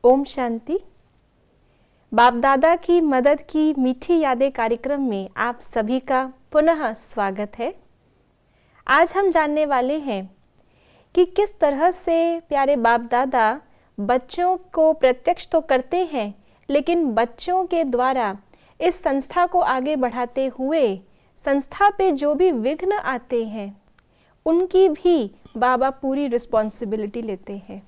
ओम शांति। बाप दादा की मदद की मीठी यादें कार्यक्रम में आप सभी का पुनः स्वागत है। आज हम जानने वाले हैं कि किस तरह से प्यारे बाप दादा बच्चों को प्रत्यक्ष तो करते हैं, लेकिन बच्चों के द्वारा इस संस्था को आगे बढ़ाते हुए संस्था पे जो भी विघ्न आते हैं उनकी भी बाबा पूरी रिस्पॉन्सिबिलिटी लेते हैं।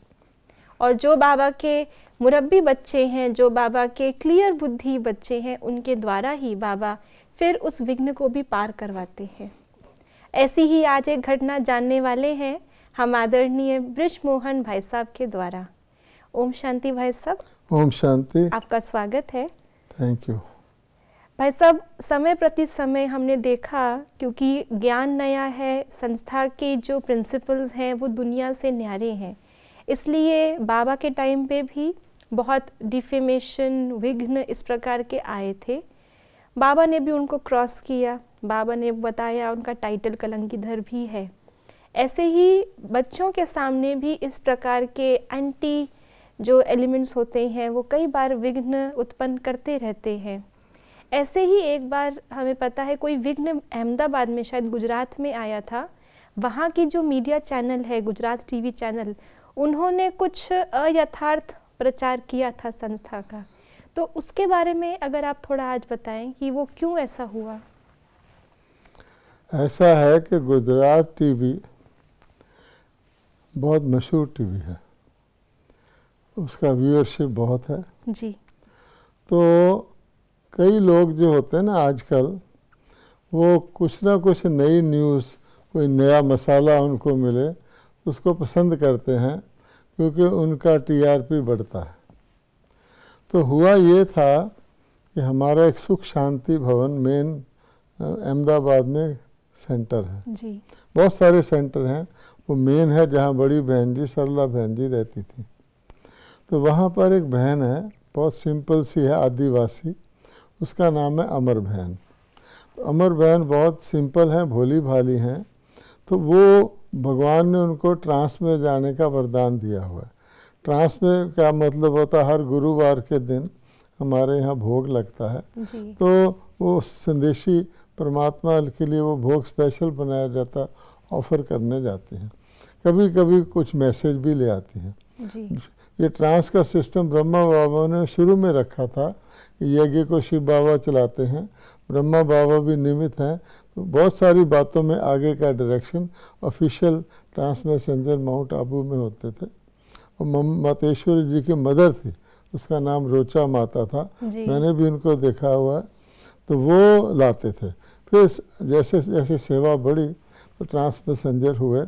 और जो बाबा के मुरब्बी बच्चे हैं, जो बाबा के क्लियर बुद्धि बच्चे हैं, उनके द्वारा ही बाबा फिर उस विघ्न को भी पार करवाते हैं। ऐसी ही आज एक घटना जानने वाले हैं हम आदरणीय ब्रिज मोहन भाई साहब के द्वारा। ओम शांति भाई साहब। ओम शांति। आपका स्वागत है। थैंक यू भाई साहब। समय प्रति समय हमने देखा, क्योंकि ज्ञान नया है, संस्था के जो प्रिंसिपल्स हैं वो दुनिया से न्यारे हैं, इसलिए बाबा के टाइम पे भी बहुत डिफेमेशन, विघ्न इस प्रकार के आए थे। बाबा ने भी उनको क्रॉस किया। बाबा ने बताया उनका टाइटल कलंकीधर भी है। ऐसे ही बच्चों के सामने भी इस प्रकार के एंटी जो एलिमेंट्स होते हैं वो कई बार विघ्न उत्पन्न करते रहते हैं। ऐसे ही एक बार हमें पता है कोई विघ्न अहमदाबाद में, शायद गुजरात में आया था। वहाँ की जो मीडिया चैनल है, गुजरात टीवी चैनल, उन्होंने कुछ अयथार्थ प्रचार किया था संस्था का। तो उसके बारे में अगर आप थोड़ा आज बताएं कि वो क्यों ऐसा हुआ। ऐसा है कि गुजरात टीवी बहुत मशहूर टीवी है, उसका व्यूअरशिप बहुत है जी। तो कई लोग जो होते हैं ना आजकल, वो कुछ ना कुछ नई न्यूज़, कोई नया मसाला उनको मिले तो उसको पसंद करते हैं, क्योंकि उनका टीआरपी बढ़ता है। तो हुआ ये था कि हमारा एक सुख शांति भवन मेन अहमदाबाद में सेंटर है जी। बहुत सारे सेंटर हैं, वो मेन है जहाँ बड़ी बहन जी सरला बहन जी रहती थी। तो वहाँ पर एक बहन है, बहुत सिंपल सी है, आदिवासी, उसका नाम है अमर बहन। तो अमर बहन बहुत सिंपल हैं, भोली भाली हैं। तो वो भगवान ने उनको ट्रांस में जाने का वरदान दिया हुआ है। ट्रांस में क्या मतलब होता है, हर गुरुवार के दिन हमारे यहाँ भोग लगता है जी। तो वो संदेशी परमात्मा के लिए वो भोग स्पेशल बनाया जाता, ऑफ़र करने जाती हैं। कभी कभी कुछ मैसेज भी ले आती हैं जी। ये ट्रांस का सिस्टम ब्रह्मा बाबा ने शुरू में रखा था कि यज्ञ को शिव बाबा चलाते हैं, ब्रह्मा बाबा भी निमित्त हैं। तो बहुत सारी बातों में आगे का direction official trans messenger Mount Abu में होते थे। और मातेश्वरी जी की मदर थी, उसका नाम रोचा माता था, मैंने भी उनको देखा हुआ है। तो वो लाते थे। फिर जैसे जैसे सेवा बढ़ी तो ट्रांस मैसेंजर हुए।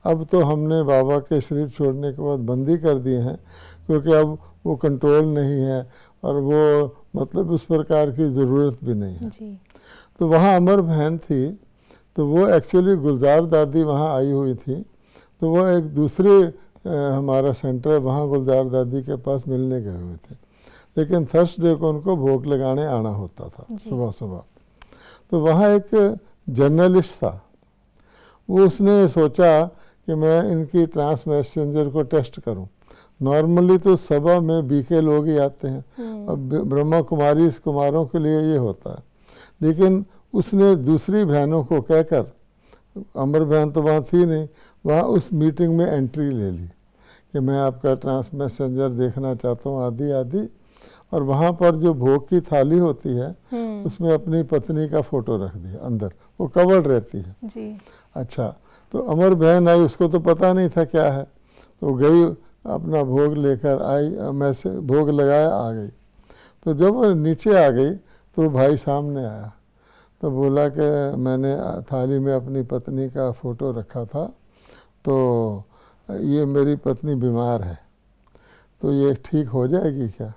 अब तो हमने बाबा के शरीर छोड़ने के बाद बंदी कर दिए हैं, क्योंकि अब वो कंट्रोल नहीं है और वो मतलब उस प्रकार की ज़रूरत भी नहीं है जी। तो वहाँ अमर बहन थी, तो वो एक्चुअली गुलजार दादी वहाँ आई हुई थी। तो वो एक दूसरे हमारा सेंटर है, वहाँ गुलजार दादी के पास मिलने गए हुए थे, लेकिन थर्सडे को उनको भोग लगाने आना होता था सुबह सुबह। तो वहाँ एक जर्नलिस्ट था, वो उसने सोचा कि मैं इनकी ट्रांस मैसेंजर को टेस्ट करूं। नॉर्मली तो सभा में बीके लोग ही आते हैं और ब्रह्मा कुमारी कुमारों के लिए ये होता है, लेकिन उसने दूसरी बहनों को कहकर, अमर बहन तो वहाँ थी नहीं, वहाँ उस मीटिंग में एंट्री ले ली कि मैं आपका ट्रांस मैसेंजर देखना चाहता हूँ आदि आदि। और वहाँ पर जो भोग की थाली होती है उसमें अपनी पत्नी का फ़ोटो रख दिया अंदर, वो कवर्ड रहती है जी। अच्छा। तो अमर बहन आई, उसको तो पता नहीं था क्या है, तो गई अपना भोग लेकर आई, मैसे भोग लगाया, आ गई। तो जब वो नीचे आ गई तो भाई सामने आया, तो बोला कि मैंने थाली में अपनी पत्नी का फ़ोटो रखा था, तो ये मेरी पत्नी बीमार है, तो ये ठीक हो जाएगी क्या,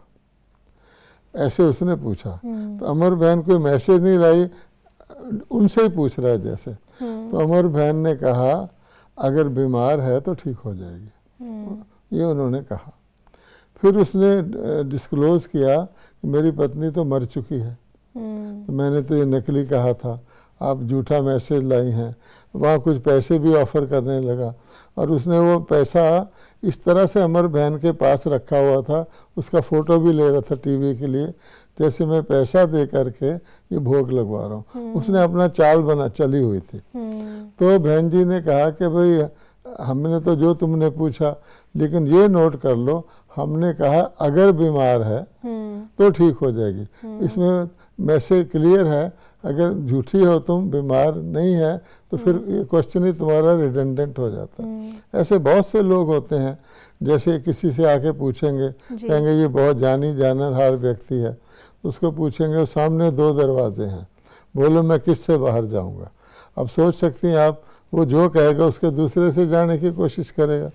ऐसे उसने पूछा। तो अमर बहन कोई मैसेज नहीं लाई, उनसे ही पूछ रहा है जैसे। तो अमर बहन ने कहा अगर बीमार है तो ठीक हो जाएगी, ये उन्होंने कहा। फिर उसने डिस्क्लोज़ किया कि मेरी पत्नी तो मर चुकी है, तो मैंने तो ये नकली कहा था, आप झूठा मैसेज लाई हैं। वहाँ कुछ पैसे भी ऑफ़र करने लगा और उसने वो पैसा इस तरह से अमर बहन के पास रखा हुआ था, उसका फ़ोटो भी ले रहा था टीवी के लिए, जैसे मैं पैसा दे करके ये भोग लगवा रहा हूँ। उसने अपना चाल चली हुई थी। तो बहन जी ने कहा कि भाई हमने तो जो तुमने पूछा, लेकिन ये नोट कर लो, हमने कहा अगर बीमार है तो ठीक हो जाएगी। इसमें मैसेज क्लियर है, अगर झूठी हो तुम, बीमार नहीं है, तो फिर ये क्वेश्चन ही तुम्हारा रिडंडेंट हो जाता है। ऐसे बहुत से लोग होते हैं, जैसे किसी से आके पूछेंगे, कहेंगे ये बहुत जानी जानरहार व्यक्ति है, तो उसको पूछेंगे सामने 2 दरवाजे हैं, बोलो मैं किस से बाहर जाऊंगा। अब सोच सकती हैं आप, वो जो कहेगा उसके दूसरे से जाने की कोशिश करेगा।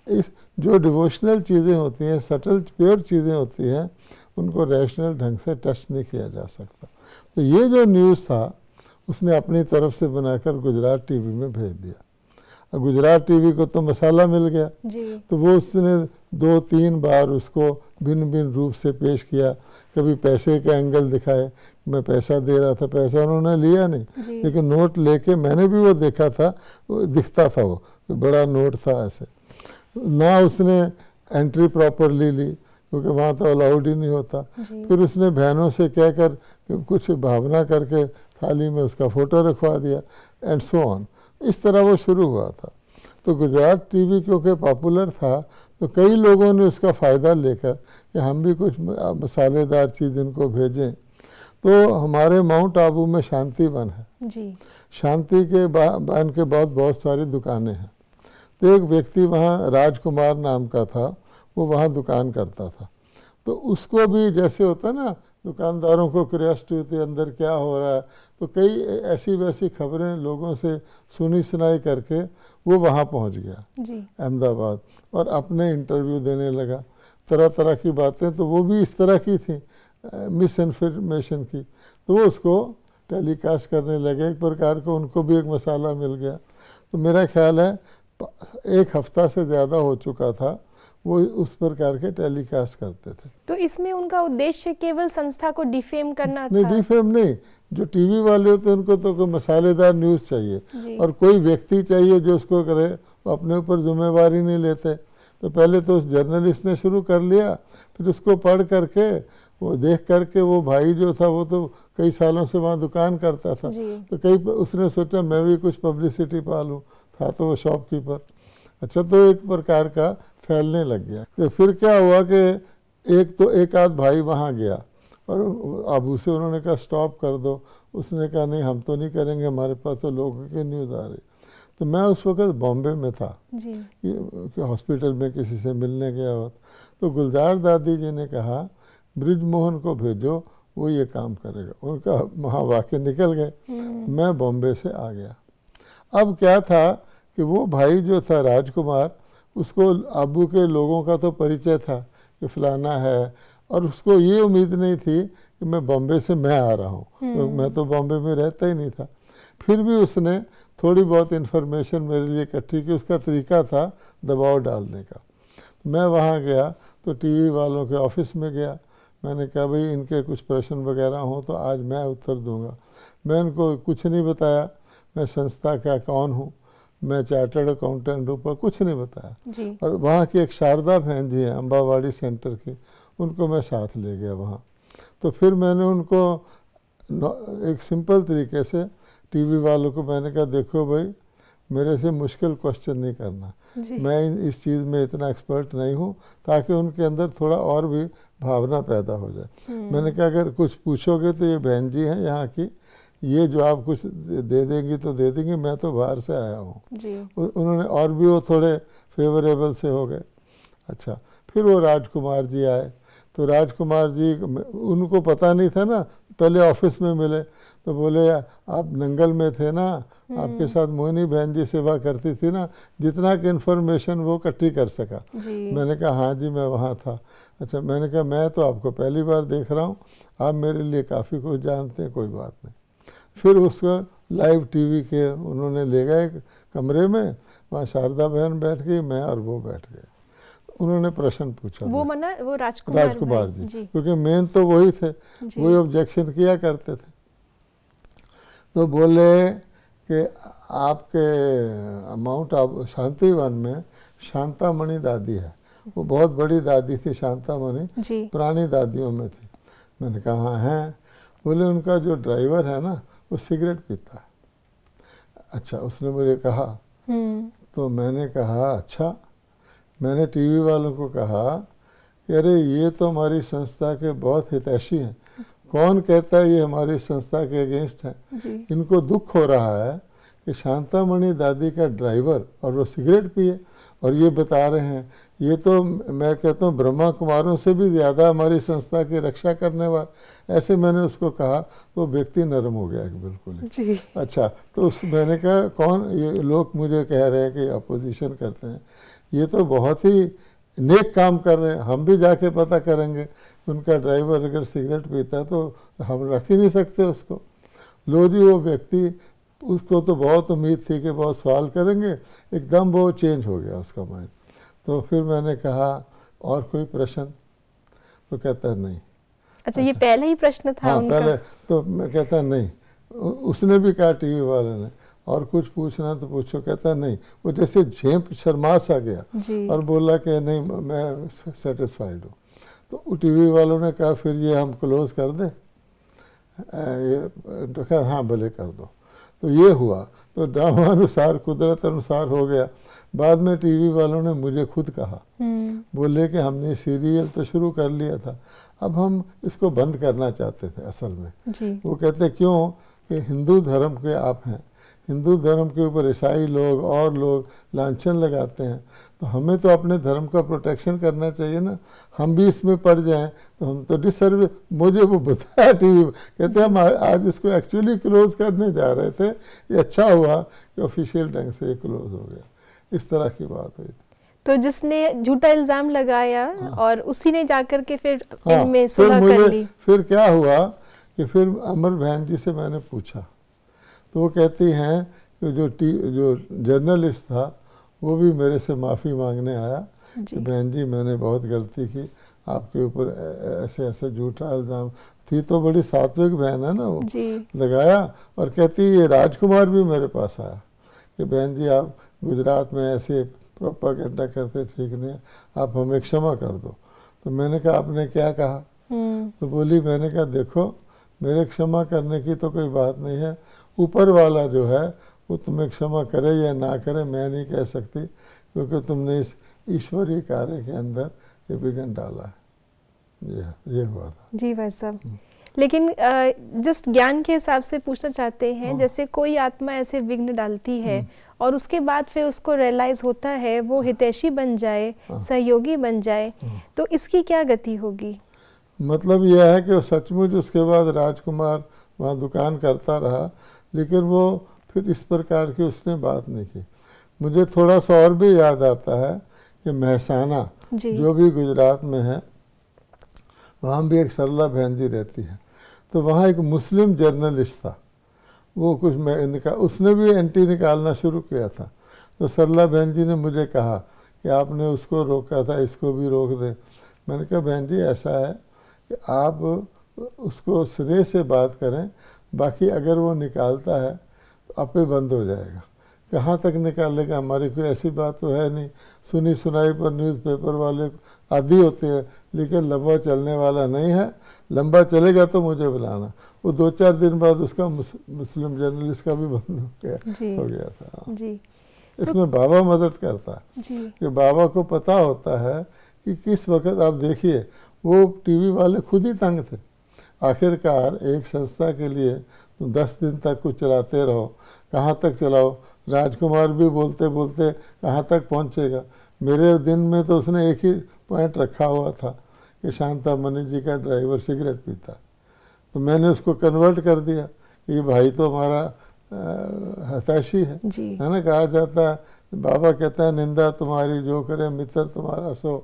इस जो डिवोशनल चीज़ें होती हैं, सटल प्योर चीज़ें होती हैं, उनको रैशनल ढंग से टच नहीं किया जा सकता। तो ये जो न्यूज़ था उसने अपनी तरफ से बनाकर गुजरात टीवी में भेज दिया। और गुजरात टीवी को तो मसाला मिल गया जी। तो वो उसने 2-3 बार उसको भिन्न भिन्न रूप से पेश किया। कभी पैसे का एंगल दिखाए, मैं पैसा दे रहा था, पैसा उन्होंने लिया नहीं, लेकिन नोट लेके मैंने भी वो देखा था, वो दिखता था, वो बड़ा नोट था ऐसे। ना उसने एंट्री प्रॉपरली ली, क्योंकि वहाँ तो अलाउड ही नहीं होता। फिर उसने बहनों से कहकर कुछ भावना करके थाली में उसका फ़ोटो रखवा दिया, एंड सो ऑन। इस तरह वो शुरू हुआ था। तो गुजरात टीवी क्योंकि पॉपुलर था, तो कई लोगों ने उसका फ़ायदा लेकर कि हम भी कुछ मसालेदार चीज़ इनको भेजें। तो हमारे माउंट आबू में शांति वन है जी। शांति के वन के बहुत सारी दुकानें हैं। तो एक व्यक्ति वहाँ राजकुमार नाम का था, वो वहाँ दुकान करता था। तो उसको भी जैसे होता है ना, दुकानदारों को क्यूरियोसिटी होती है अंदर क्या हो रहा है, तो कई ऐसी वैसी खबरें लोगों से सुनी सुनाई करके वो वहाँ पहुँच गया अहमदाबाद, और अपने इंटरव्यू देने लगा। तरह तरह की बातें तो वो भी इस तरह की थी, मिस इन्फॉर्मेशन की, तो वो उसको टेलीकास्ट करने लगे। एक प्रकार का उनको भी एक मसाला मिल गया। तो मेरा ख्याल है 1 हफ्ता से ज़्यादा हो चुका था वो उस प्रकार के टेलीकास्ट करते थे। तो इसमें उनका उद्देश्य केवल संस्था को डिफेम करना नहीं, था? डिफेम नहीं, जो टीवी वाले होते हैं उनको तो कोई मसालेदार न्यूज़ चाहिए, और कोई व्यक्ति चाहिए जो उसको करे, वो अपने ऊपर जिम्मेवारी नहीं लेते। तो पहले तो उस जर्नलिस्ट ने शुरू कर लिया, फिर उसको पढ़ करके, वो देख करके, वो भाई जो था वो तो कई सालों से वहाँ दुकान करता था, तो उसने सोचा मैं भी कुछ पब्लिसिटी पा लूँ, था तो वो शॉपकीपर। अच्छा, तो एक प्रकार का फैलने लग गया। तो फिर क्या हुआ कि एक आध भाई वहाँ गया और आबू से उन्होंने कहा स्टॉप कर दो। उसने कहा नहीं, हम तो नहीं करेंगे, हमारे पास तो लोगों की न्यूज़ आ रही। तो मैं उस वक्त बॉम्बे में था कि हॉस्पिटल में किसी से मिलने गया हो। तो गुलजार दादी जी ने कहा ब्रिजमोहन को भेजो, वो ये काम करेगा। उनका वहाँ वाक़ई निकल गए। मैं बॉम्बे से आ गया। अब क्या था कि वो भाई जो था राजकुमार, उसको आबू के लोगों का तो परिचय था कि फलाना है, और उसको ये उम्मीद नहीं थी कि मैं बॉम्बे से मैं आ रहा हूँ, तो मैं तो बॉम्बे में रहता ही नहीं था। फिर भी उसने थोड़ी बहुत इन्फॉर्मेशन मेरे लिए इकट्ठी की। उसका तरीका था दबाव डालने का। तो मैं वहाँ गया तो टीवी वालों के ऑफिस में गया। मैंने कहा भाई इनके कुछ प्रश्न वगैरह हों तो आज मैं उत्तर दूंगा। मैं उनको कुछ नहीं बताया, मैं संस्था का कौन हूँ, मैं चार्टर्ड अकाउंटेंट हूँ, पर कुछ नहीं बताया। और वहाँ की एक शारदा बहन जी हैं अम्बावाड़ी सेंटर की, उनको मैं साथ ले गया वहाँ। तो फिर मैंने उनको एक सिंपल तरीके से टीवी वालों को मैंने कहा देखो भाई, मेरे से मुश्किल क्वेश्चन नहीं करना, मैं इस चीज़ में इतना एक्सपर्ट नहीं हूँ, ताकि उनके अंदर थोड़ा और भी भावना पैदा हो जाए। मैंने कहा अगर कुछ पूछोगे तो ये बहन जी हैं यहाँ की, ये जो आप कुछ दे देंगी तो दे देंगी, मैं तो बाहर से आया हूँ। उन्होंने और भी वो थोड़े फेवरेबल से हो गए। अच्छा, फिर वो राजकुमार जी आए। तो राजकुमार जी, उनको पता नहीं था ना, पहले ऑफिस में मिले तो बोले आप नंगल में थे ना, आपके साथ मोहिनी बहन जी सेवा करती थी ना, जितना की इन्फॉर्मेशन वो इकट्ठी कर सका। मैंने कहा हाँ जी मैं वहाँ था। अच्छा, मैंने कहा मैं तो आपको पहली बार देख रहा हूँ, आप मेरे लिए काफ़ी कुछ जानते हैं, कोई बात नहीं। फिर उसको लाइव टीवी के उन्होंने ले गए कमरे में, वहाँ शारदा बहन बैठ गई, मैं और वो बैठ गए। उन्होंने प्रश्न पूछा, वो राजकुमार जी, क्योंकि मेन तो वही थे, वही ऑब्जेक्शन किया करते थे। तो बोले कि आपके माउंट आबू शांतिवन में शांतामणि दादी है, वो बहुत बड़ी दादी थी शांतामणि, पुरानी दादियों में थी। मैंने कहा हाँ है। बोले उनका जो ड्राइवर है ना वो सिगरेट पीता है। अच्छा, उसने मुझे कहा। तो मैंने कहा अच्छा। मैंने टीवी वालों को कहा कि अरे ये तो हमारी संस्था के बहुत हितैषी हैं, कौन कहता है ये हमारी संस्था के अगेंस्ट है। इनको दुख हो रहा है कि शांतामणि दादी का ड्राइवर और वो सिगरेट पिए, और ये बता रहे हैं ये तो मैं कहता हूँ ब्रह्मा कुमारों से भी ज़्यादा हमारी संस्था की रक्षा करने वाले। ऐसे मैंने उसको कहा तो व्यक्ति नरम हो गया बिल्कुल ही। अच्छा, तो उस मैंने कहा कौन ये लोग मुझे कह रहे हैं कि अपोजिशन करते हैं, ये तो बहुत ही नेक काम कर रहे हैं, हम भी जाके पता करेंगे। उनका ड्राइवर अगर सिगरेट पीता है तो हम रख ही नहीं सकते उसको। लो जी, वो व्यक्ति, उसको तो बहुत उम्मीद थी कि बहुत सवाल करेंगे, एकदम वो चेंज हो गया उसका माइंड। तो फिर मैंने कहा और कोई प्रश्न? तो कहता है नहीं। अच्छा, ये पहले ही प्रश्न था? हाँ, उनका? पहले। तो मैं कहता नहीं। उसने भी कहा टीवी वाले ने, और कुछ पूछना तो पूछो। कहता नहीं। वो जैसे झेप शर्मा सा गया और बोला कि नहीं मैं सेटिस्फाइड हूँ। तो टीवी वालों ने कहा फिर ये हम क्लोज कर दें? ये तो कहा हाँ भले कर दो। तो ये हुआ, तो ड्रामानुसार कुदरत अनुसार हो गया। बाद में टीवी वालों ने मुझे खुद कहा, बोले कि हमने सीरियल तो शुरू कर लिया था, अब हम इसको बंद करना चाहते थे असल में। वो कहते क्यों कि हिंदू धर्म के आप हैं, हिंदू धर्म के ऊपर ईसाई लोग और लोग लांछन लगाते हैं, तो हमें तो अपने धर्म का प्रोटेक्शन करना चाहिए ना, हम भी इसमें पड़ जाएं तो हम तो डिसर्विस। मुझे वो बताया टीवी, कहते हम आज इसको एक्चुअली क्लोज करने जा रहे थे, ये अच्छा हुआ कि ऑफिशियल ढंग से ये क्लोज हो गया। इस तरह की बात हुई थी। तो जिसने झूठा इल्ज़ाम लगाया और उसी ने जाकर के फिर इनमें सुलह कर ली। फिर क्या हुआ कि फिर अमर बहन जी से मैंने पूछा, तो वो कहती हैं कि जो जर्नलिस्ट था वो भी मेरे से माफ़ी मांगने आया कि बहन जी मैंने बहुत गलती की, आपके ऊपर ऐसे ऐसे झूठा इल्ज़ाम। थी तो बड़ी सात्विक बहन है ना, वो लगाया। और कहती ये राजकुमार भी मेरे पास आया कि बहन जी आप गुजरात में ऐसे प्रोपागेंडा करते ठीक नहीं, आप हमें क्षमा कर दो। तो मैंने कहा आपने क्या कहा? तो बोली मैंने कहा देखो मेरे क्षमा करने की तो कोई बात नहीं है, ऊपर वाला जो है वो तुम्हें क्षमा करे या ना करे मैं नहीं कह सकती, क्योंकि तुमने इस ईश्वरीय कार्य के अंदर ये विघ्न डाला है। ये हुआ था। जी भाई साहब, लेकिन जस्ट ज्ञान के हिसाब से पूछना चाहते हैं, जैसे कोई आत्मा ऐसे विघ्न डालती है और उसके बाद फिर उसको रियलाइज होता है वो हितैषी बन जाए, सहयोगी बन जाए, तो इसकी क्या गति होगी? मतलब यह है कि सचमुच उसके बाद राजकुमार वहाँ दुकान करता रहा, लेकिन वो फिर इस प्रकार की उसने बात नहीं की। मुझे थोड़ा सा और भी याद आता है कि महसाना जो भी गुजरात में है, वहाँ भी एक सरला बहन जी रहती है। तो वहाँ एक मुस्लिम जर्नलिस्ट था, वो कुछ उसने भी एंटी निकालना शुरू किया था। तो सरला बहन जी ने मुझे कहा कि आपने उसको रोका था, इसको भी रोक दें। मैंने कहा बहन जी ऐसा है कि आप उसको सिरे से बात करें, बाकी अगर वो निकालता है तो आपे बंद हो जाएगा। कहाँ तक निकालेगा, हमारी कोई ऐसी बात तो है नहीं, सुनी सुनाई पर न्यूज़पेपर वाले आदि होते हैं, लेकिन लंबा चलने वाला नहीं है। लंबा चलेगा तो मुझे बुलाना। वो 2-4 दिन बाद उसका मुस्लिम जर्नलिस्ट का भी बंद हो गया था। जी। इसमें बाबा मदद करता है कि बाबा को पता होता है कि किस वक्त। आप देखिए वो टीवी वाले खुद ही तंग थे। आखिरकार एक संस्था के लिए तुम 10 दिन तक कुछ चलाते रहो, कहाँ तक चलाओ? राजकुमार भी बोलते बोलते कहाँ तक पहुँचेगा। मेरे दिन में तो उसने एक ही पॉइंट रखा हुआ था कि शांतामणि जी का ड्राइवर सिगरेट पीता। तो मैंने उसको कन्वर्ट कर दिया कि ये भाई तो हमारा हताशी है ना। कहा जाता है बाबा कहता है निंदा तुम्हारी जो करे मित्र तुम्हारा सो।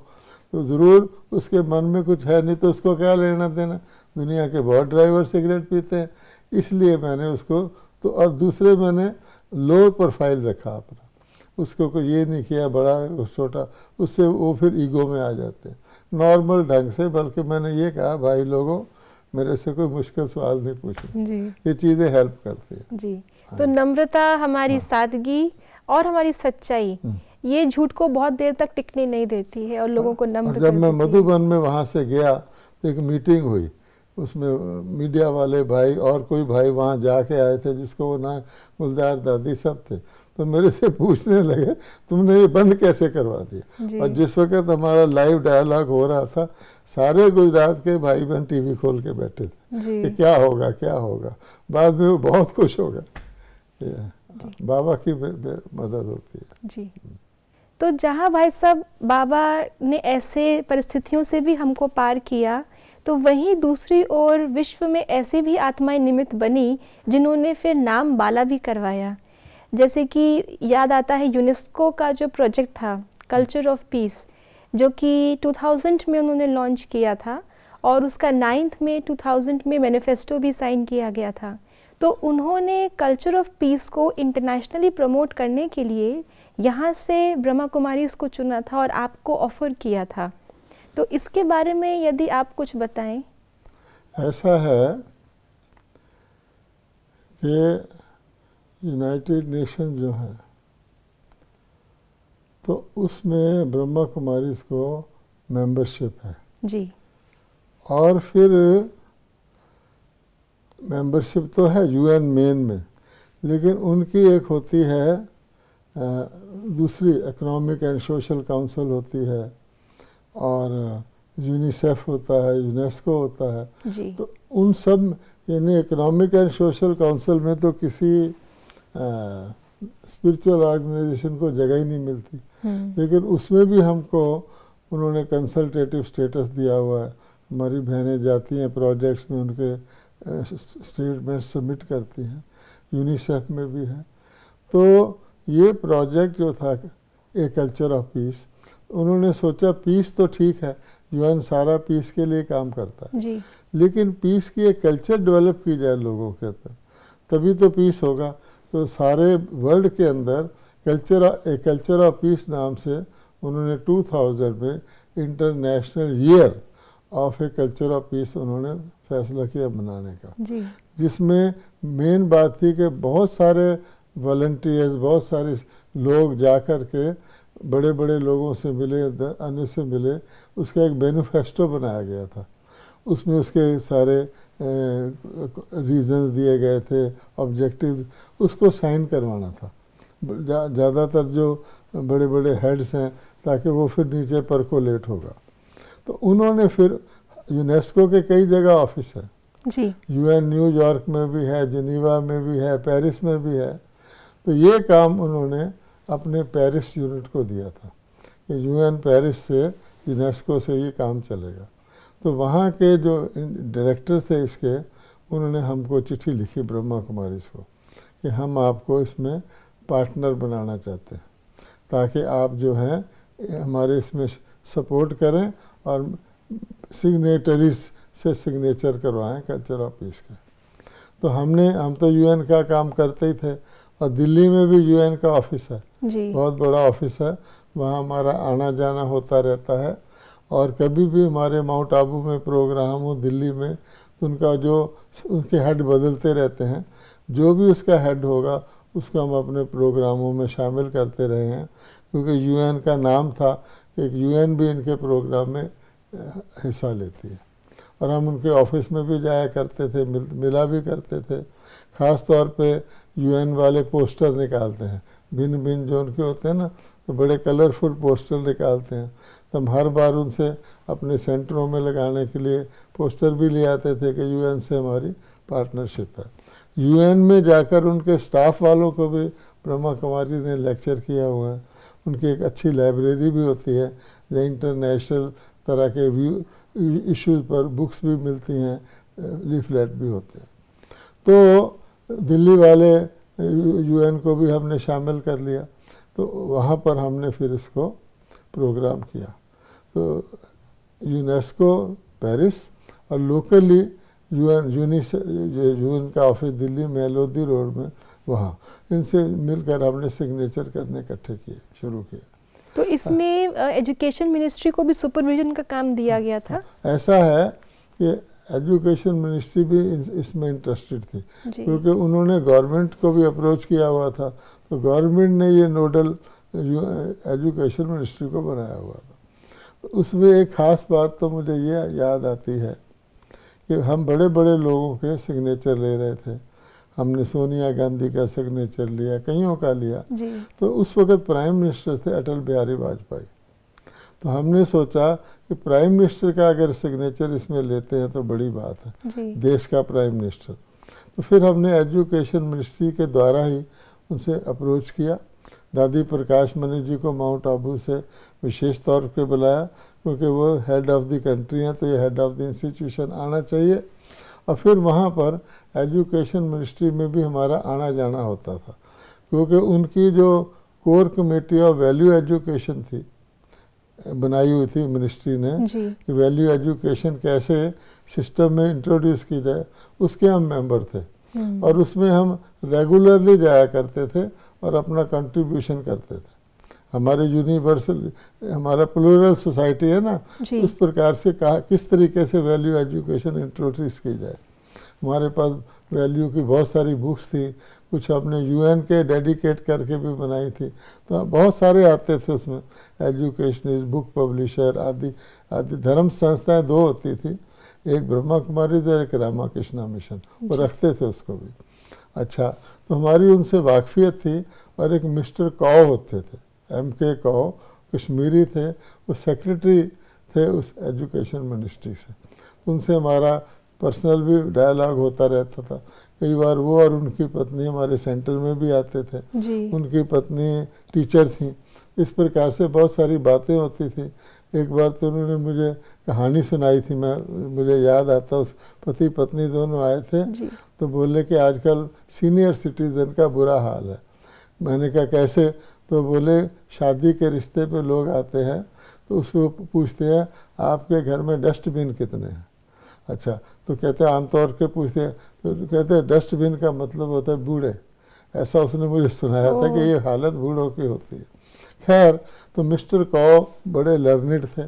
तो ज़रूर उसके मन में कुछ है, नहीं तो उसको क्या लेना देना। दुनिया के बहुत ड्राइवर सिगरेट पीते हैं, इसलिए मैंने उसको तो। और दूसरे मैंने लो प्रोफाइल रखा अपना, उसको कोई ये नहीं किया बड़ा छोटा, उससे वो फिर ईगो में आ जाते हैं। नॉर्मल ढंग से, बल्कि मैंने ये कहा भाई लोगों मेरे से कोई मुश्किल सवाल नहीं पूछे। जी, ये चीज़ें हेल्प करती है जी। तो नम्रता, हमारी सादगी और हमारी सच्चाई, ये झूठ को बहुत देर तक टिकने नहीं देती है और लोगों को नम्र और कर जब मैं देती है। मधुबन में वहाँ से गया तो एक मीटिंग हुई, उसमें मीडिया वाले भाई और कोई भाई वहाँ जाके आए थे जिसको वो ना गुलजार दादी सब थे, तो मेरे से पूछने लगे तुमने ये बंद कैसे करवा दिया। और जिस वक्त हमारा लाइव डायलॉग हो रहा था, सारे गुजरात के भाई बहन टीवी खोल के बैठे थे कि क्या होगा क्या होगा। बाद में वो बहुत खुश हो गए। बाबा की मदद होती है। जी। तो जहाँ भाई साहब बाबा ने ऐसे परिस्थितियों से भी हमको पार किया, तो वहीं दूसरी ओर विश्व में ऐसी भी आत्माएं निमित्त बनी जिन्होंने फिर नाम बाला भी करवाया। जैसे कि याद आता है यूनेस्को का जो प्रोजेक्ट था कल्चर ऑफ पीस, जो कि 2000 में उन्होंने लॉन्च किया था और उसका 9 मई 2000 में मैनिफेस्टो भी साइन किया गया था। तो उन्होंने कल्चर ऑफ पीस को इंटरनेशनली प्रमोट करने के लिए यहाँ से ब्रह्मा कुमारीज़ को चुना था और आपको ऑफ़र किया था। तो इसके बारे में यदि आप कुछ बताएं। ऐसा है कि यूनाइटेड नेशन जो है तो उसमें ब्रह्मा कुमारीज़ को मेंबरशिप है जी। और फिर मेंबरशिप तो है यूएन मेन में, लेकिन उनकी एक होती है दूसरी इकोनॉमिक एंड सोशल काउंसिल होती है और यूनिसेफ होता है, यूनेस्को होता है जी। तो उन सब यानी इकोनॉमिक एंड सोशल काउंसिल में तो किसी स्पिरिचुअल ऑर्गेनाइजेशन को जगह ही नहीं मिलती, लेकिन उसमें भी हमको उन्होंने कंसल्टेटिव स्टेटस दिया हुआ है। हमारी बहनें जाती हैं प्रोजेक्ट्स में, उनके स्टेटमेंट सबमिट करती हैं, यूनिसेफ में भी है। तो ये प्रोजेक्ट जो था ए कल्चर ऑफ पीस, उन्होंने सोचा पीस तो ठीक है, यूएन सारा पीस के लिए काम करता है जी। लेकिन पीस की एक कल्चर डेवलप की जाए लोगों के अंदर, तभी तो पीस होगा। तो सारे वर्ल्ड के अंदर कल्चर ऑफ पीस नाम से उन्होंने 2000 में international year of a culture of peace उन्होंने फैसला किया बनाने का जी। जिसमें मेन बात थी कि बहुत सारे वॉलंटियर्स, बहुत सारे लोग जा कर के बड़े बड़े लोगों से मिले, अन्य से मिले, उसका एक मैनिफेस्टो बनाया गया था। उसमें उसके सारे रीजंस दिए गए थे, ऑब्जेक्टिव, उसको साइन करवाना था ज़्यादातर जो बड़े बड़े हेड्स हैं, ताकि वो फिर नीचे परकोलेट होगा। तो उन्होंने फिर यूनेस्को के कई जगह ऑफिस है जी। यूएन न्यूयॉर्क में भी है, जिनीवा में भी है, पेरिस में भी है। तो ये काम उन्होंने अपने पेरिस यूनिट को दिया था कि यूएन पेरिस से यूनेस्को से ये काम चलेगा। तो वहाँ के जो डायरेक्टर थे इसके, उन्होंने हमको चिट्ठी लिखी ब्रह्मा कुमारीज़ को कि हम आपको इसमें पार्टनर बनाना चाहते हैं ताकि आप जो हैं हमारे इसमें सपोर्ट करें और सिग्नेटरीज से सिग्नेचर करवाएं कल्चर ऑफ पीस के। तो हम तो यूएन का काम करते ही थे और दिल्ली में भी यूएन का ऑफिस है जी। बहुत बड़ा ऑफिस है, वहाँ हमारा आना जाना होता रहता है। और कभी भी हमारे माउंट आबू में प्रोग्राम हो दिल्ली में, तो उनका जो उनके हेड बदलते रहते हैं, जो भी उसका हेड होगा उसको हम अपने प्रोग्रामों में शामिल करते रहे हैं, क्योंकि यूएन का नाम था, एक यूएन भी इनके प्रोग्राम में हिस्सा लेती है। और हम उनके ऑफिस में भी जाया करते थे, मिला भी करते थे। ख़ास तौर पे यूएन वाले पोस्टर निकालते हैं, भिन्न भिन्न जो उनके होते हैं ना, तो बड़े कलरफुल पोस्टर निकालते हैं। तो हम हर बार उनसे अपने सेंटरों में लगाने के लिए पोस्टर भी ले आते थे कि यूएन से हमारी पार्टनरशिप है। यूएन में जाकर उनके स्टाफ वालों को भी ब्रह्मा कुमारी ने लेक्चर किया हुआ है। उनकी एक अच्छी लाइब्रेरी भी होती है जो इंटरनेशनल तरह के इश्यूज़ पर बुक्स भी मिलती हैं, लीफलेट भी होते हैं। तो दिल्ली वाले यूएन को भी हमने शामिल कर लिया, तो वहाँ पर हमने फिर इसको प्रोग्राम किया। तो यूनेस्को पेरिस और लोकली यूएन का ऑफिस दिल्ली में लोधी रोड में, वहाँ इनसे मिलकर हमने सिग्नेचर करने इकट्ठे किए, शुरू किए। तो इसमें एजुकेशन मिनिस्ट्री को भी सुपरविजन का काम दिया गया था। ऐसा है कि एजुकेशन मिनिस्ट्री भी इसमें इंटरेस्टेड थी, क्योंकि उन्होंने गवर्नमेंट को भी अप्रोच किया हुआ था, तो गवर्नमेंट ने ये नोडल एजुकेशन मिनिस्ट्री को बनाया हुआ था। तो उसमें एक ख़ास बात तो मुझे ये याद आती है कि हम बड़े बड़े लोगों के सिग्नेचर ले रहे थे। हमने सोनिया गांधी का सिग्नेचर लिया, कईयों का लिया। तो उस वक्त प्राइम मिनिस्टर थे अटल बिहारी वाजपेयी। तो हमने सोचा कि प्राइम मिनिस्टर का अगर सिग्नेचर इसमें लेते हैं तो बड़ी बात है, देश का प्राइम मिनिस्टर। तो फिर हमने एजुकेशन मिनिस्ट्री के द्वारा ही उनसे अप्रोच किया। दादी प्रकाश मणि जी को माउंट आबू से विशेष तौर पर बुलाया, क्योंकि वो हेड ऑफ़ द कंट्री हैं, तो ये हेड ऑफ़ द इंस्टीट्यूशन आना चाहिए। और फिर वहाँ पर एजुकेशन मिनिस्ट्री में भी हमारा आना जाना होता था, क्योंकि उनकी जो core committee of value education थी, बनाई हुई थी मिनिस्ट्री ने, कि वैल्यू एजुकेशन कैसे सिस्टम में इंट्रोड्यूस की जाए, उसके हम मेंबर थे। और उसमें हम रेगुलरली जाया करते थे और अपना कंट्रीब्यूशन करते थे। हमारे यूनिवर्सल, हमारा प्लूरल सोसाइटी है ना, उस प्रकार से कहा किस तरीके से वैल्यू एजुकेशन इंट्रोड्यूस की जाए। हमारे पास वैल्यू की बहुत सारी बुक्स थी, कुछ हमने यूएन के डेडिकेट करके भी बनाई थी। तो बहुत सारे आते थे उसमें, एजुकेशनिस्ट, बुक पब्लिशर आदि आदि। धर्म संस्थाएं दो होती थी, एक ब्रह्मा कुमारी और एक रामाकृष्णा मिशन, वो रखते थे उसको भी। अच्छा, तो हमारी उनसे वाकफियत थी। और एक मिस्टर कौ होते थे, MK कौ, कश्मीरी थे, वो सेक्रेटरी थे उस एजुकेशन मिनिस्ट्री से। उनसे हमारा पर्सनल भी डायलॉग होता रहता था। कई बार वो और उनकी पत्नी हमारे सेंटर में भी आते थे। उनकी पत्नी टीचर थी। इस प्रकार से बहुत सारी बातें होती थी। एक बार तो उन्होंने मुझे कहानी सुनाई थी, मुझे याद आता, उस पति पत्नी दोनों आए थे, तो बोले कि आजकल सीनियर सिटीज़न का बुरा हाल है। मैंने कहा कैसे? तो बोले शादी के रिश्ते पे लोग आते हैं तो उसको पूछते हैं आपके घर में डस्टबिन कितने हैं। अच्छा, तो कहते हैं आमतौर पे पूछते हैं, तो कहते हैं डस्टबिन का मतलब होता है बूढ़े। ऐसा उसने मुझे सुनाया था कि ये हालत बूढ़ों की होती है। खैर, तो मिस्टर कौ बड़े लर्निड थे,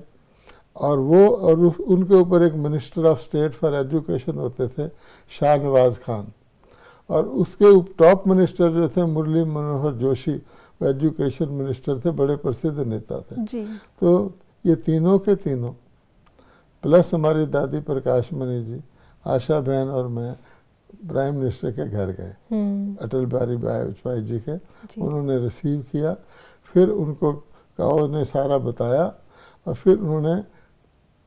और वो और उनके ऊपर एक minister of state for education होते थे, शाहनवाज खान। और उसके टॉप मिनिस्टर जो थे मुरली मनोहर जोशी, वो एजुकेशन मिनिस्टर थे, बड़े प्रसिद्ध नेता थे। तो ये तीनों के तीनों प्लस हमारी दादी प्रकाश मणि जी, आशा बहन और मैं प्राइम मिनिस्टर के घर गए, अटल बिहारी वाजपेयी जी के। उन्होंने रिसीव किया, फिर उनको काओ ने सारा बताया, और फिर उन्होंने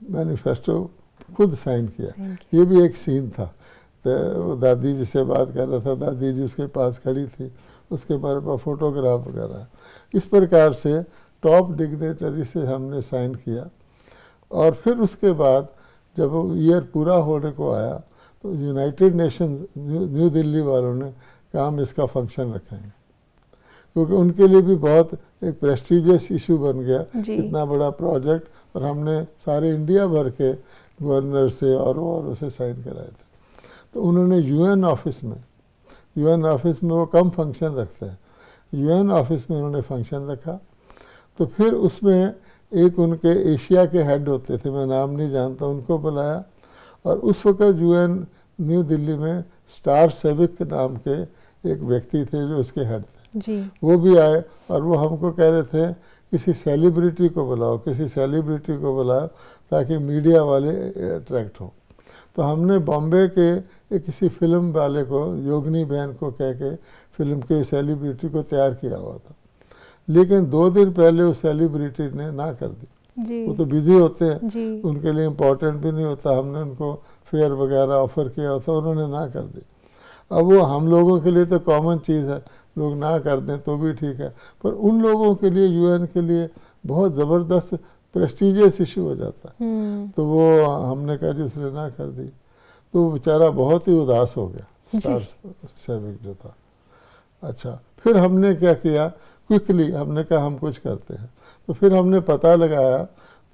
मैनिफेस्टो खुद साइन किया। ये भी एक सीन था। तो दादी जी से बात कर रहा था, दादी जी उसके पास खड़ी थी, उसके बारे में फोटोग्राफ वगैरह। इस प्रकार से टॉप डिग्नेटरी से हमने साइन किया। और फिर उसके बाद जब ईयर पूरा होने को आया तो यूनाइटेड नेशंस न्यू दिल्ली वालों ने कहा हम इसका फंक्शन रखेंगे, क्योंकि उनके लिए भी बहुत एक प्रेस्टिजियस इशू बन गया, इतना बड़ा प्रोजेक्ट। और हमने सारे इंडिया भर के गवर्नर से और से साइन कराए थे। तो उन्होंने यूएन ऑफिस में वो कम फंक्शन रखते हैं, यूएन ऑफिस में उन्होंने फंक्शन रखा। तो फिर उसमें एक उनके एशिया के हेड होते थे, मैं नाम नहीं जानता, उनको बुलाया। और उस वक्त यूएन न्यू दिल्ली में स्टार सेविक नाम के एक व्यक्ति थे जो उसके हेड थे, वो भी आए। और वो हमको कह रहे थे किसी सेलिब्रिटी को बुलाओ, किसी सेलिब्रिटी को बुलाओ ताकि मीडिया वाले अट्रैक्ट हो। तो हमने बॉम्बे के किसी फिल्म वाले को, योगिनी बहन को कह के फिल्म के सेलिब्रिटी को तैयार किया हुआ था। लेकिन 2 दिन पहले उस सेलिब्रिटी ने ना कर दी। वो तो बिजी होते हैं, उनके लिए इम्पोर्टेंट भी नहीं होता। हमने उनको फेयर वगैरह ऑफर किया होता, उन्होंने ना कर दी। अब वो हम लोगों के लिए तो कॉमन चीज़ है, लोग ना कर दें तो भी ठीक है, पर उन लोगों के लिए, यूएन के लिए बहुत ज़बरदस्त प्रेस्टिजियस इशू हो जाता है। तो वो हमने कहा जिसने ना कर दी, तो बेचारा बहुत ही उदास हो गया, स्टार सेविक जो था। अच्छा, फिर हमने क्या किया, क्विकली हमने कहा हम कुछ करते हैं। तो फिर हमने पता लगाया,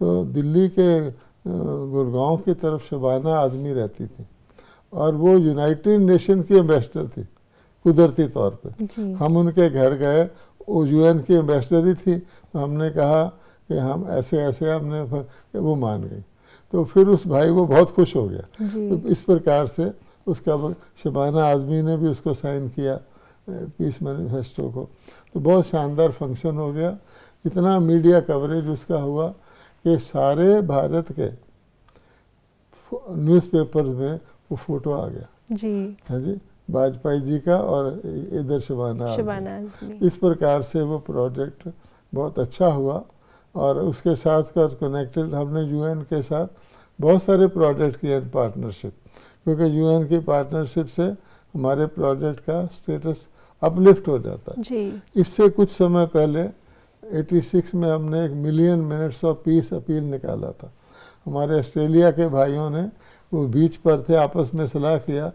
तो दिल्ली के गुड़गांव की तरफ शबाना आदमी रहती थी, और वो यूनाइटेड नेशन की एम्बेसडर थी कुदरती तौर पे। हम उनके घर गए, वो यूएन की एम्बेसडर ही थी। तो हमने कहा कि हम ऐसे ऐसे, हमने वो मान गई। तो फिर उस भाई वो बहुत खुश हो गया। तो इस प्रकार से उसका शबाना आज़मी ने भी उसको साइन किया पीस मैनिफेस्टो को। तो बहुत शानदार फंक्शन हो गया, इतना मीडिया कवरेज उसका हुआ कि सारे भारत के न्यूज़पेपर्स में वो फोटो आ गया जी। हाँ जी, वाजपेयी जी का और इधर शबाना आज़मी। इस प्रकार से वो प्रोजेक्ट बहुत अच्छा हुआ। और उसके साथ साथ कनेक्टेड हमने यूएन के साथ बहुत सारे प्रोजेक्ट किए पार्टनरशिप, क्योंकि यूएन की पार्टनरशिप से हमारे प्रोजेक्ट का स्टेटस अपलिफ्ट हो जाता है जी। इससे कुछ समय पहले 86 में हमने 1 million minutes of peace appeal निकाला था। हमारे ऑस्ट्रेलिया के भाइयों ने, वो बीच पर थे, आपस में सलाह किया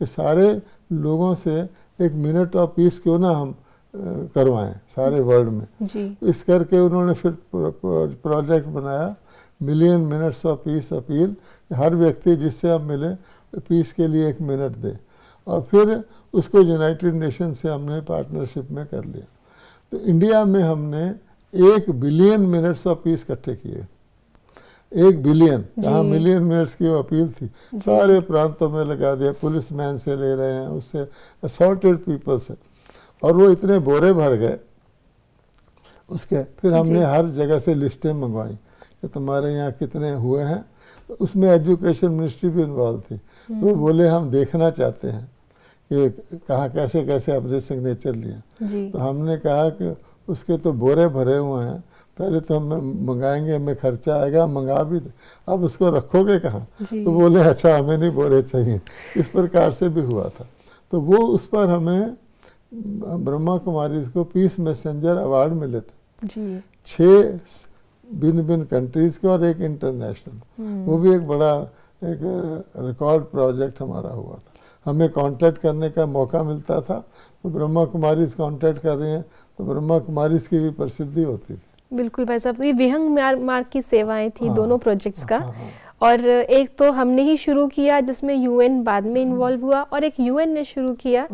कि सारे लोगों से 1 मिनट ऑफ पीस क्यों ना हम करवाएं सारे वर्ल्ड में जी। इस करके उन्होंने फिर प्रोजेक्ट बनाया million minutes of peace appeal. हर व्यक्ति जिससे आप मिले पीस के लिए 1 मिनट दे, और फिर उसको यूनाइटेड नेशन से हमने पार्टनरशिप में कर लिया। तो इंडिया में हमने 1 बिलियन मिनट्स ऑफ पीस इकट्ठे किए। 1 बिलियन, जहाँ मिलियन मिनट्स की वो अपील थी, सारे प्रांतों में लगा दिया। पुलिस मैन से ले रहे हैं, उससे असॉल्टेड पीपल से, और वो इतने बोरे भर गए उसके। फिर हमने हर जगह से लिस्टें मंगवाई कि तुम्हारे यहाँ कितने हुए हैं। तो उसमें एजुकेशन मिनिस्ट्री भी इन्वॉल्व थी। तो वो बोले हम देखना चाहते हैं कि कहाँ कैसे कैसे अपने सिग्नेचर लिए। तो हमने कहा कि उसके तो बोरे भरे हुए हैं, पहले तो हम मंगाएंगे, हमें खर्चा आएगा, मंगा भी दे, अब उसको रखोगे कहाँ? तो बोले अच्छा हमें नहीं बोरे चाहिए। इस प्रकार से भी हुआ था। तो वो उस पर हमें ब्रह्मा कुमारी को पीस मैसेंजर अवार्ड मिले थे जी। 6 भिन्न भिन्न कंट्रीज के और 1 इंटरनेशनल। वो भी एक बड़ा एक रिकॉर्ड प्रोजेक्ट हमारा हुआ था। हमें कांटेक्ट करने का मौका मिलता था, तो ब्रह्मा कुमारी कांटेक्ट कर रही हैं तो ब्रह्मा कुमारी की भी प्रसिद्धि होती थी। बिल्कुल भाई साहब, ये विहंग मार्ग की सेवाएं थी दोनों प्रोजेक्ट्स का। और एक तो हमने ही शुरू किया जिसमें यूएन बाद में इन्वॉल्व हुआ, और एक यूएन ने शुरू किया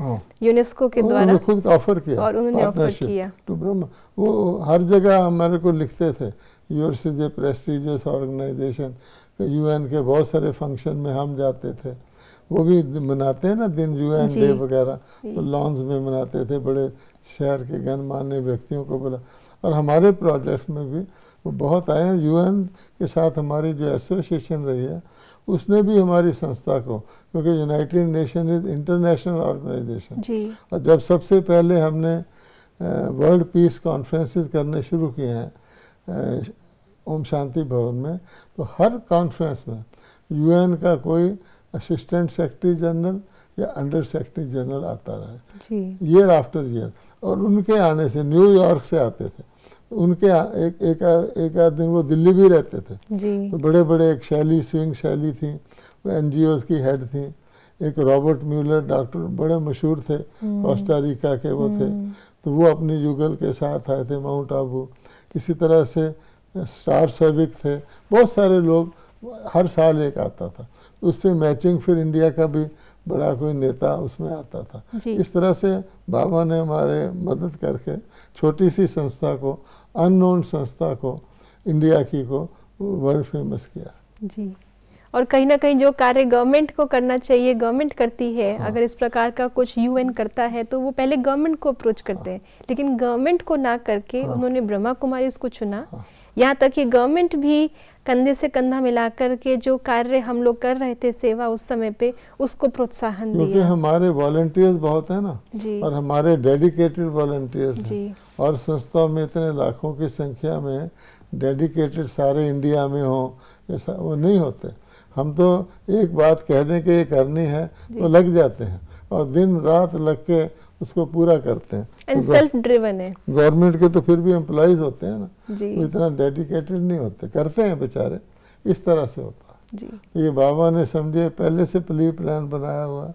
यूनेस्को के द्वारा, खुद ऑफर किया और उन्होंने ऑफर किया। तो ब्रह्मा वो हर जगह हमारे को लिखते थे, yours is a prestigious organisation. UN के बहुत सारे फंक्शन में हम जाते थे, वो भी मनाते हैं ना दिन, यूएन डे वगैरह, तो लॉन्स में मनाते थे, बड़े शहर के गणमान्य व्यक्तियों को बुला। और हमारे प्रोजेक्ट्स में भी वो बहुत आए हैं। यूएन के साथ हमारी जो एसोसिएशन रही है उसने भी हमारी संस्था को, क्योंकि United Nation is international organisation, और जब सबसे पहले हमने वर्ल्ड पीस कॉन्फ्रेंसेस करने शुरू किए हैं ओम शांति भवन में, तो हर कॉन्फ्रेंस में यूएन का कोई असिस्टेंट सेक्रेटरी जनरल या अंडर सेक्रेटरी जनरल आता रहा ईयर आफ्टर ईयर। और उनके आने से न्यूयॉर्क से आते थे, उनके एक आध दिन वो दिल्ली भी रहते थे जी। तो बड़े बड़े, एक शैली स्विंग शैली थी, वो एनजीओ की हेड थी। एक रॉबर्ट म्यूलर डॉक्टर बड़े मशहूर थे, कोस्टा रिका के वो थे, तो वो अपनी युगल के साथ आए थे माउंट आबू। इसी तरह से स्टार सेविक थे, बहुत सारे लोग, हर साल एक आता था। उससे मैचिंग फिर इंडिया का भी बड़ा कोई नेता उसमें आता था। इस तरह से बाबा ने हमारे मदद करके छोटी सी संस्था को, अननोन संस्था को, इंडिया की को वर्ल्ड फेमस किया जी। और कहीं ना कहीं जो कार्य गवर्नमेंट को करना चाहिए गवर्नमेंट करती है। अगर इस प्रकार का कुछ यूएन करता है तो वो पहले गवर्नमेंट को अप्रोच करते हैं, लेकिन गवर्नमेंट को ना करके उन्होंने ब्रह्मा कुमारी को चुना। यहाँ तक कि गवर्नमेंट भी कंधे से कंधा मिलाकर के जो कार्य हम लोग कर रहे थे सेवा उस समय पे, उसको प्रोत्साहन दिया। क्योंकि हमारे वॉलंटियर्स बहुत है ना और हमारे डेडिकेटेड वॉलंटियर्स हैं, और संस्था में इतने लाखों की संख्या में डेडिकेटेड सारे इंडिया में हो, ऐसा वो नहीं होते। हम तो एक बात कह दें कि ये करनी है तो लग जाते हैं, और दिन रात लग के उसको पूरा करते हैं। एंड सेल्फ ड्रिवन है। गवर्नमेंट के तो फिर भी एम्प्लॉइज होते हैं ना, वो इतना डेडिकेटेड नहीं होते, करते हैं बेचारे। इस तरह से होता है जी। ये बाबा ने समझे पहले से प्लान बनाया हुआ।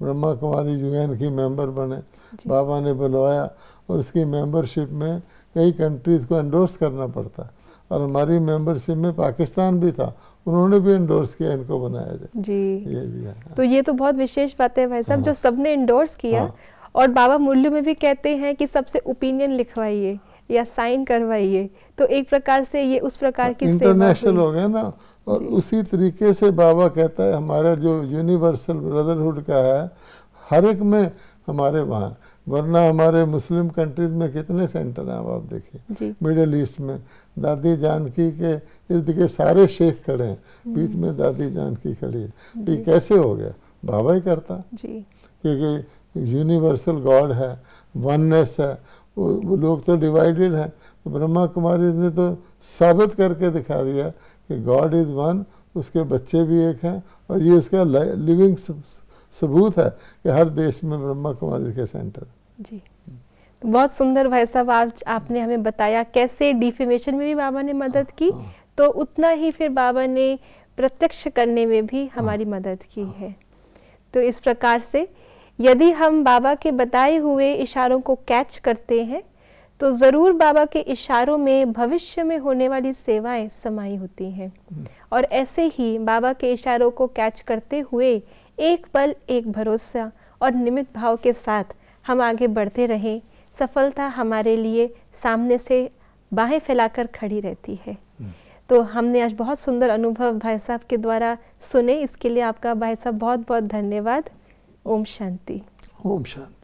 ब्रह्मा कुमारी यूएन की मेंबर बने, बाबा ने बुलवाया, और उसकी मेंबरशिप में कई कंट्रीज को एंडोर्स करना पड़ता, और हमारी मेंबरशिप में पाकिस्तान भी था, उन्होंने भी एंडोर्स किया इनको बनाया जाए जी। ये भी है। तो ये तो बहुत विशेष बात है भाई साहब, जो सबने एंडोर्स किया। और बाबा मूल्यों में भी कहते हैं कि सबसे ओपिनियन लिखवाइए, या साइन करवाइए। तो एक प्रकार से ये उस प्रकार की इंटरनेशनल हो गया ना। और उसी तरीके से बाबा कहता है हमारा जो यूनिवर्सल ब्रदरहुड का है हर एक में हमारे वहाँ, वरना हमारे मुस्लिम कंट्रीज में कितने सेंटर हैं अब आप देखिए। मिडिल ईस्ट में दादी जानकी के इर्द के सारे शेख खड़े हैं, बीच में दादी जानकी खड़ी है। ये कैसे हो गया? बाबा ही करता, क्योंकि यूनिवर्सल गॉड है, वननेस है। वो लोग तो डिवाइडेड हैं, तो ब्रह्मा कुमारी ने तो साबित करके दिखा दिया कि गॉड इज़ वन, उसके बच्चे भी एक हैं, और ये उसका लिविंग सबूत है कि हर देश में ब्रह्मा कुमारी के सेंटर। जी, तो बहुत सुंदर भाई साहब आपने हमें बताया कैसे डिफेमेशन में भी बाबा ने मदद की, तो उतना ही फिर बाबा ने प्रत्यक्ष करने में भी हमारी मदद की है। तो इस प्रकार से यदि हम बाबा के बताए हुए इशारों को कैच करते हैं तो ज़रूर बाबा के इशारों में भविष्य में होने वाली सेवाएं समाई होती हैं। और ऐसे ही बाबा के इशारों को कैच करते हुए एक पल एक भरोसा और निमित्त भाव के साथ हम आगे बढ़ते रहें, सफलता हमारे लिए सामने से बाहें फैलाकर खड़ी रहती है। तो हमने आज बहुत सुंदर अनुभव भाई साहब के द्वारा सुने, इसके लिए आपका भाई साहब बहुत बहुत धन्यवाद। ओम शांति। ओम शांति।